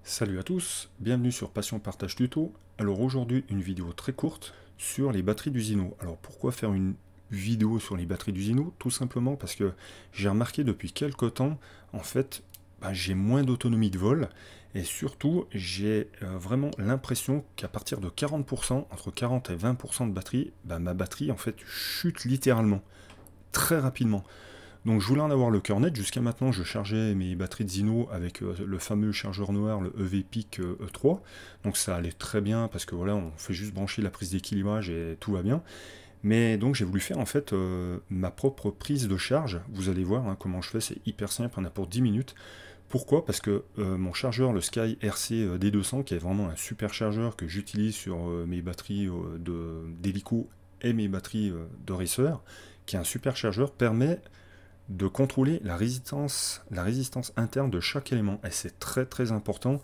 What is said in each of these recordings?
Salut à tous, bienvenue sur Passion Partage Tuto. Alors aujourd'hui une vidéo très courte sur les batteries d'Usino. Alors pourquoi faire une vidéo sur les batteries d'Usino? Tout simplement parce que j'ai remarqué depuis quelques temps, en fait, j'ai moins d'autonomie de vol et surtout j'ai vraiment l'impression qu'à partir de 40%, entre 40 et 20% de batterie, ma batterie en fait chute littéralement, très rapidement. Donc je voulais en avoir le cœur net. Jusqu'à maintenant, je chargeais mes batteries de Zino avec le fameux chargeur noir, le EV-Peak E3. Donc ça allait très bien parce que voilà, on fait juste brancher la prise d'équilibrage et tout va bien. Mais donc j'ai voulu faire en fait ma propre prise de charge. Vous allez voir hein, comment je fais, c'est hyper simple, on a pour 10 minutes. Pourquoi? Parce que mon chargeur, le Sky RC D200, qui est vraiment un super chargeur que j'utilise sur mes batteries d'hélico et mes batteries de racer, qui est un super chargeur, permet de contrôler la résistance interne de chaque élément. Et c'est très très important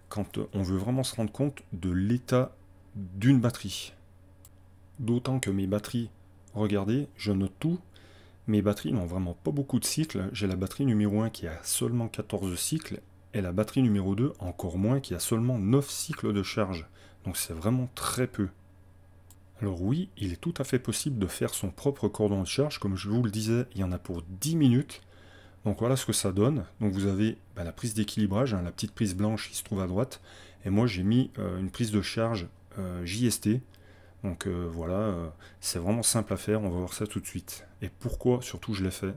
quand on veut vraiment se rendre compte de l'état d'une batterie. D'autant que mes batteries, regardez, je note tout, mes batteries n'ont vraiment pas beaucoup de cycles. J'ai la batterie numéro 1 qui a seulement 14 cycles, et la batterie numéro 2 encore moins, qui a seulement 9 cycles de charge. Donc c'est vraiment très peu. Alors oui, il est tout à fait possible de faire son propre cordon de charge. Comme je vous le disais, il y en a pour 10 minutes. Donc voilà ce que ça donne. Donc vous avez la prise d'équilibrage, hein, la petite prise blanche qui se trouve à droite. Et moi j'ai mis une prise de charge JST. Donc voilà, c'est vraiment simple à faire, on va voir ça tout de suite. Et pourquoi surtout je l'ai fait.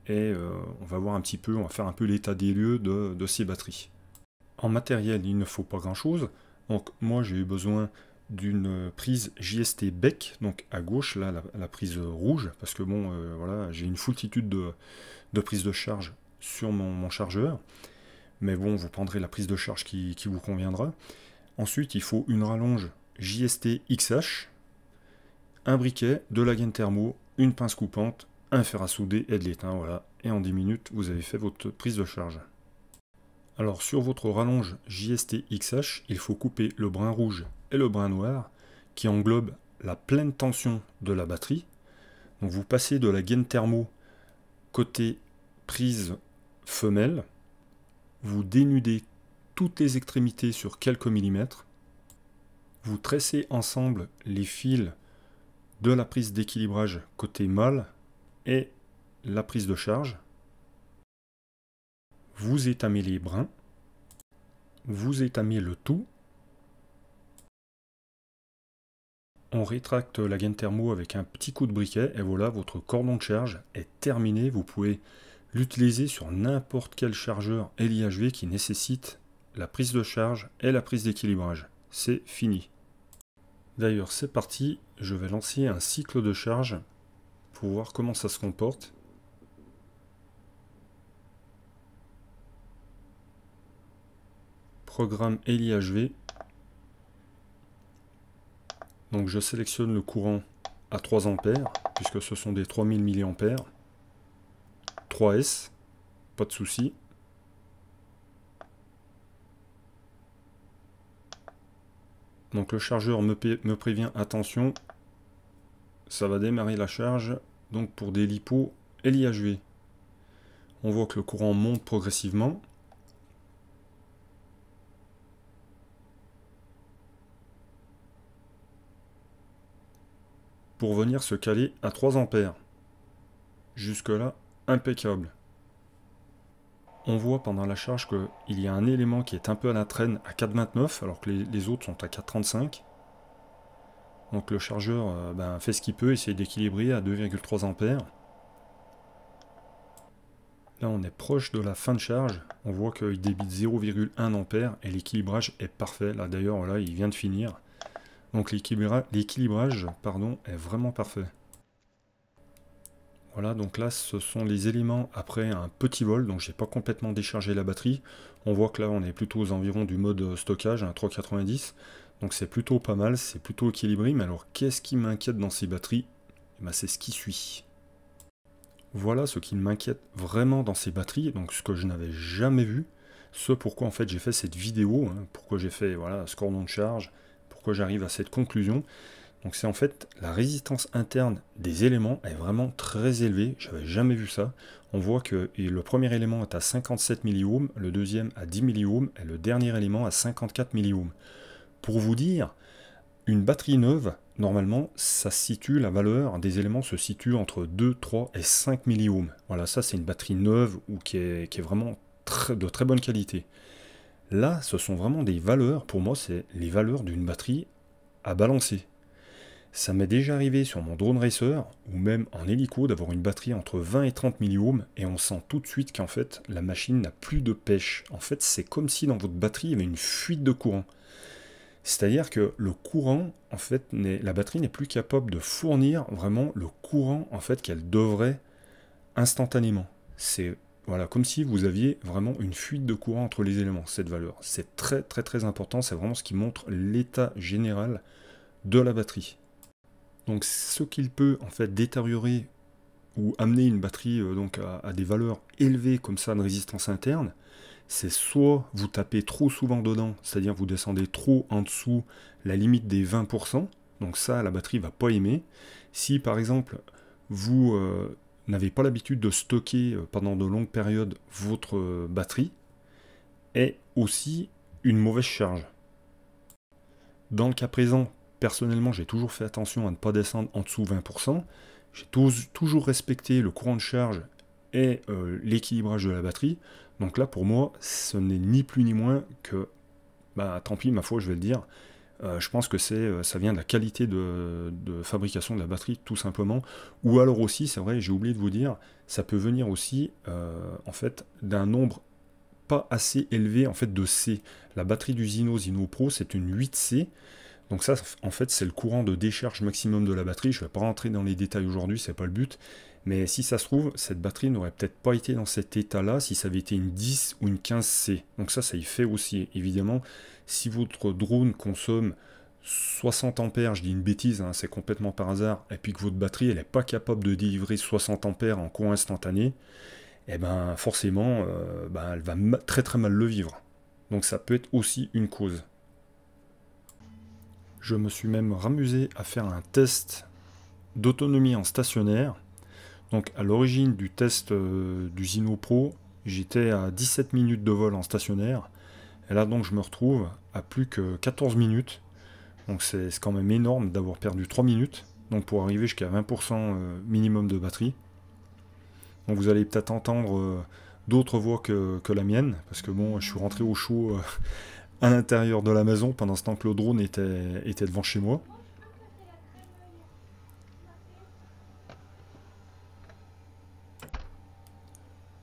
Et on va voir un petit peu, on va faire un peu l'état des lieux de ces batteries. En matériel, il ne faut pas grand chose. Donc moi j'ai eu besoin d'une prise JST bec, donc à gauche, là la prise rouge, parce que bon, voilà, j'ai une foultitude de prises de charge sur mon chargeur, mais bon, vous prendrez la prise de charge qui vous conviendra. Ensuite, il faut une rallonge JST XH, un briquet, de la gaine thermo, une pince coupante, un fer à souder et de l'étain, voilà, et en 10 minutes, vous avez fait votre prise de charge. Alors sur votre rallonge JST XH, il faut couper le brin rouge et le brin noir qui englobe la pleine tension de la batterie. Donc vous passez de la gaine thermo côté prise femelle, vous dénudez toutes les extrémités sur quelques millimètres, vous tressez ensemble les fils de la prise d'équilibrage côté mâle et la prise de charge, vous étamez les brins, vous étamez le tout. On rétracte la gaine thermo avec un petit coup de briquet et voilà, votre cordon de charge est terminé. Vous pouvez l'utiliser sur n'importe quel chargeur LIHV qui nécessite la prise de charge et la prise d'équilibrage. C'est fini. D'ailleurs, c'est parti. Je vais lancer un cycle de charge pour voir comment ça se comporte. Programme LIHV. Donc je sélectionne le courant à 3 ampères, puisque ce sont des 3000 mA. 3S, pas de souci. Donc le chargeur me prévient, attention, ça va démarrer la charge, donc pour des LiPo LIHV. On voit que le courant monte progressivement. Pour venir se caler à 3 ampères. Jusque là, impeccable. On voit pendant la charge qu'il y a un élément qui est un peu à la traîne à 4,29 alors que les autres sont à 4,35. Donc le chargeur fait ce qu'il peut, essayer d'équilibrer à 2,3 ampères. Là on est proche de la fin de charge, on voit qu'il débite 0,1 ampère et l'équilibrage est parfait. Là d'ailleurs là, il vient de finir. Donc l'équilibrage est vraiment parfait. Voilà, donc là ce sont les éléments après un petit vol, donc j'ai pas complètement déchargé la batterie. On voit que là on est plutôt aux environs du mode stockage, un 3,90. Donc c'est plutôt pas mal, c'est plutôt équilibré. Mais alors qu'est-ce qui m'inquiète dans ces batteries? C'est ce qui suit. Voilà ce qui m'inquiète vraiment dans ces batteries, donc ce que je n'avais jamais vu. Ce pourquoi en fait j'ai fait cette vidéo, hein, pourquoi j'ai fait voilà, ce cordon de charge, pourquoi j'arrive à cette conclusion. Donc c'est en fait la résistance interne des éléments est vraiment très élevée, j'avais jamais vu ça. On voit que le premier élément est à 57 milliohms, le deuxième à 10 milliohms et le dernier élément à 54 milliohms. Pour vous dire, une batterie neuve, normalement, ça se situe, la valeur des éléments se situe entre 2, 3 et 5 milliohms. Voilà, ça c'est une batterie neuve ou qui est vraiment de très bonne qualité. Là, ce sont vraiment des valeurs, pour moi, c'est les valeurs d'une batterie à balancer. Ça m'est déjà arrivé sur mon drone racer, ou même en hélico, d'avoir une batterie entre 20 et 30 milliohms, et on sent tout de suite qu'en fait, la machine n'a plus de pêche. En fait, c'est comme si dans votre batterie, il y avait une fuite de courant. C'est-à-dire que le courant, en fait, la batterie n'est plus capable de fournir vraiment le courant, en fait, qu'elle devrait instantanément. C'est voilà, comme si vous aviez vraiment une fuite de courant entre les éléments, cette valeur. C'est très très très important, c'est vraiment ce qui montre l'état général de la batterie. Donc ce qu'il peut en fait détériorer ou amener une batterie donc à des valeurs élevées comme ça de résistance interne, c'est soit vous tapez trop souvent dedans, c'est-à-dire vous descendez trop en dessous la limite des 20%, donc ça la batterie va pas aimer. Si par exemple vous n'avez pas l'habitude de stocker pendant de longues périodes votre batterie, et aussi une mauvaise charge. Dans le cas présent, personnellement, j'ai toujours fait attention à ne pas descendre en dessous 20%. J'ai toujours respecté le courant de charge et l'équilibrage de la batterie. Donc là, pour moi, ce n'est ni plus ni moins que, bah, tant pis, ma foi, je vais le dire, je pense que ça vient de la qualité de fabrication de la batterie, tout simplement. Ou alors aussi, c'est vrai, j'ai oublié de vous dire, ça peut venir aussi, en fait, d'un nombre pas assez élevé en fait de C. La batterie du Zino Pro, c'est une 8C. Donc ça, en fait, c'est le courant de décharge maximum de la batterie. Je ne vais pas rentrer dans les détails aujourd'hui, c'est pas le but. Mais si ça se trouve, cette batterie n'aurait peut-être pas été dans cet état-là si ça avait été une 10 ou une 15C. Donc ça y fait aussi. Évidemment, si votre drone consomme 60 ampères, je dis une bêtise, hein, c'est complètement par hasard, et puis que votre batterie, elle n'est pas capable de délivrer 60 ampères en courant instantané, et ben forcément, elle va très très mal le vivre. Donc ça peut être aussi une cause. Je me suis même ramusé à faire un test d'autonomie en stationnaire. Donc à l'origine du test du Zino Pro, j'étais à 17 minutes de vol en stationnaire. Et là donc je me retrouve à plus que 14 minutes. Donc c'est quand même énorme d'avoir perdu 3 minutes. Donc pour arriver jusqu'à 20% minimum de batterie. Donc vous allez peut-être entendre d'autres voix que la mienne. Parce que bon, je suis rentré au chaud à l'intérieur de la maison pendant ce temps que le drone était devant chez moi.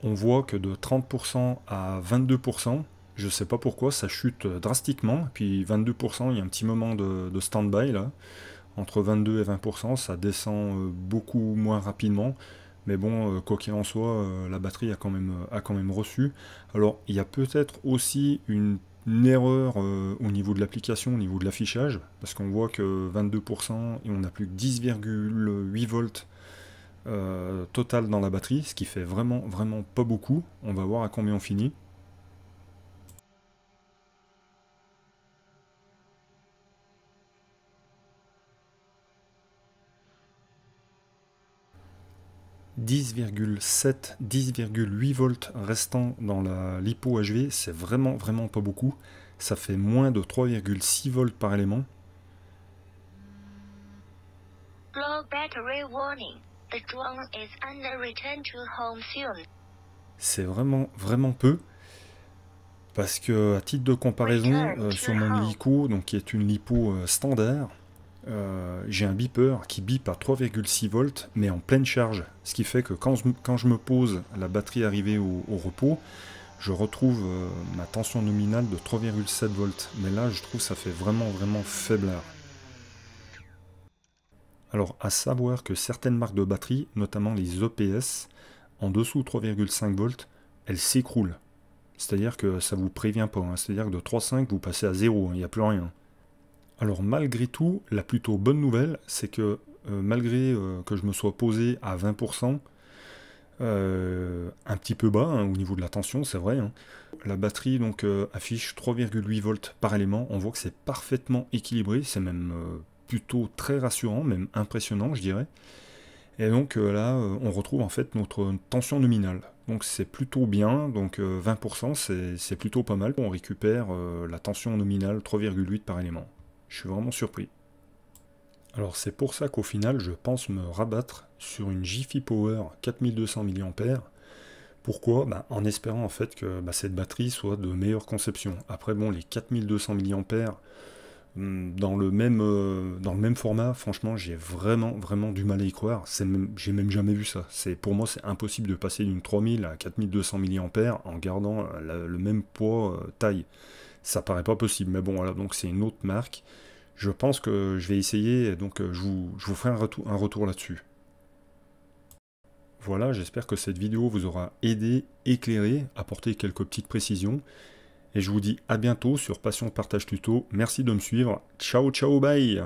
On voit que de 30% à 22%, je ne sais pas pourquoi, ça chute drastiquement. Puis 22%, il y a un petit moment de stand-by là. Entre 22 et 20%, ça descend beaucoup moins rapidement. Mais bon, quoi qu'il en soit, la batterie a quand même reçu. Alors, il y a peut-être aussi une erreur au niveau de l'application, au niveau de l'affichage, parce qu'on voit que 22% et on n'a plus que 10,8 volts total dans la batterie, ce qui fait vraiment pas beaucoup. On va voir à combien on finit. « 10,7, 10,8 volts restant dans la LiPo HV, c'est vraiment pas beaucoup. Ça fait moins de 3,6 volts par élément. C'est vraiment peu. Parce que, à titre de comparaison, sur mon hélico, donc qui est une LiPo standard, j'ai un beeper qui bip à 3,6 volts, mais en pleine charge. Ce qui fait que quand je me pose, la batterie arrivée au repos, je retrouve ma tension nominale de 3,7 volts. Mais là, je trouve que ça fait vraiment faiblard. Alors, à savoir que certaines marques de batteries, notamment les EPS, en dessous de 3,5 volts, elles s'écroulent. C'est-à-dire que ça vous prévient pas. Hein. C'est-à-dire que de 3,5, vous passez à 0, il n'y a plus rien. Alors malgré tout, la plutôt bonne nouvelle, c'est que malgré que je me sois posé à 20%, un petit peu bas hein, au niveau de la tension, c'est vrai, hein, la batterie donc affiche 3,8 volts par élément. On voit que c'est parfaitement équilibré, c'est même plutôt très rassurant, même impressionnant je dirais. Et donc là, on retrouve en fait notre tension nominale. Donc c'est plutôt bien, donc 20% c'est plutôt pas mal. On récupère la tension nominale 3,8 par élément. Je suis vraiment surpris. Alors c'est pour ça qu'au final, je pense me rabattre sur une Jiffy Power 4200 mAh. Pourquoi? En espérant en fait que cette batterie soit de meilleure conception. Après bon, les 4200 mAh, dans le même format, franchement, j'ai vraiment du mal à y croire. J'ai même jamais vu ça. Pour moi, c'est impossible de passer d'une 3000 à 4200 mAh en gardant le même poids taille. Ça paraît pas possible. Mais bon, voilà, donc c'est une autre marque. Je pense que je vais essayer, donc je vous ferai un retour là-dessus. Voilà, j'espère que cette vidéo vous aura aidé, éclairé, apporté quelques petites précisions. Et je vous dis à bientôt sur Passion Partage Tuto. Merci de me suivre. Ciao, ciao, bye!